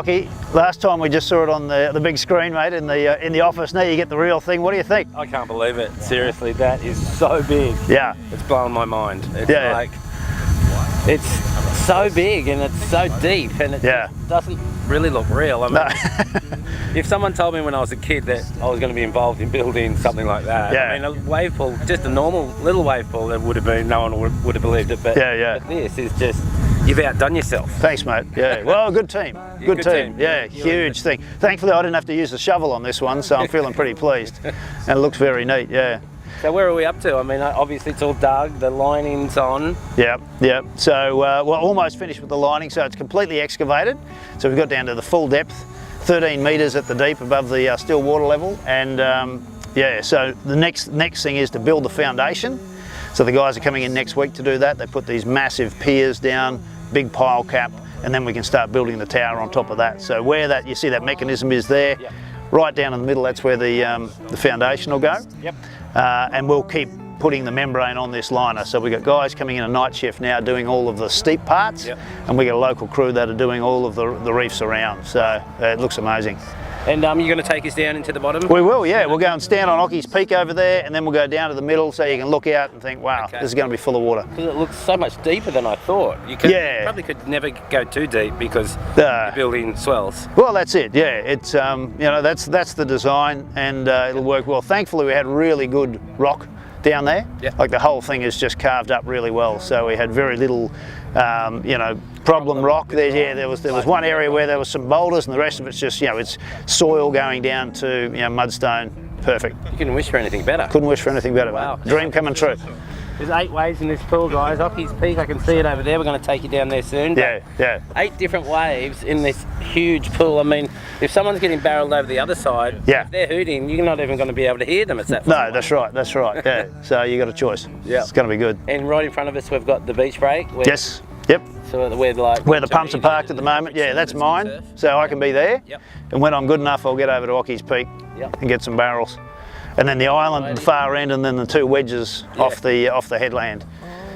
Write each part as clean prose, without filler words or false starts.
Occy, last time we just saw it on the big screen, mate, in the office. Now you get the real thing. What do you think? I can't believe it. Seriously, that is so big. Yeah. It's blowing my mind. It's Yeah. like, it's so big and it's so deep and it doesn't really look real. I mean, if someone told me when I was a kid that I was going to be involved in building something like that, I mean, a wave pool, just a normal little wave pool, that would have been, no one would have believed it. But, but this is just, you've outdone yourself. Thanks, mate. Yeah. Well, good team. Good team. Yeah, huge thing. Thankfully, I didn't have to use the shovel on this one, so I'm feeling pretty pleased. And it looks very neat. Yeah. So where are we up to? I mean, obviously it's all dug, the lining's on. Yep. So we're almost finished with the lining, so it's completely excavated. So we've got down to the full depth, 13 metres at the deep above the still water level. And so the next thing is to build the foundation. So the guys are coming in next week to do that. They put these massive piers down, big pile cap, and then we can start building the tower on top of that. So where that, you see that mechanism is there, right down in the middle, that's where the foundation will go. Yep. And we'll keep putting the membrane on this liner. So we've got guys coming in a night shift now doing all of the steep parts, and we got a local crew that are doing all of the reefs around. So it looks amazing. And you're going to take us down into the bottom? We will, yeah. We'll go and stand on Occy's Peak over there, and then we'll go down to the middle so you can look out and think, wow, this is going to be full of water. Because it looks so much deeper than I thought. You probably could never go too deep because you're building swells. Well, that's it, yeah. It's, that's the design, and it'll work well. Thankfully, we had really good rock down there. Like the whole thing is just carved up really well, so we had very little, problem rock. There was one area where there was some boulders, and the rest of it's just, it's soil going down to, mudstone. Perfect. You couldn't wish for anything better. Couldn't wish for anything better, wow. Mate. Dream coming true. There's 8 waves in this pool, guys. Occy's Peak, I can see it over there. We're going to take you down there soon. Yeah. 8 different waves in this huge pool. I mean, if someone's getting barreled over the other side, if they're hooting, you're not even going to be able to hear them. It's that far away. That's right. Yeah. So you got a choice. Yeah. It's going to be good. And right in front of us, we've got the beach break. Yes. Yep. So where the pumps are parked at the moment. Yeah, that's mine. So I can be there. Yep. And when I'm good enough, I'll get over to Occy's Peak and get some barrels. And then the island at the far end, and then the 2 wedges off the headland.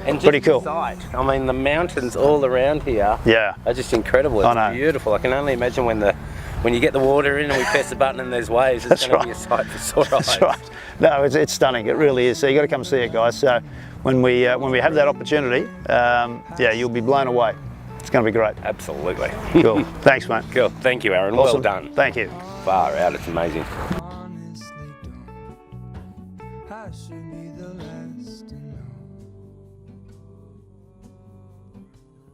And pretty cool. I mean, the mountains all around here are just incredible. It's beautiful. I can only imagine when you get the water in and we press the button and there's waves, it's going to be a sight for sore eyes. That's right. No, it's stunning. It really is. So you got to come see it, guys. So when we have that opportunity, you'll be blown away. It's going to be great. Absolutely. Cool. Thanks, mate. Cool. Thank you, Aaron. Awesome. Well done. Thank you. Far out. It's amazing. I should be the last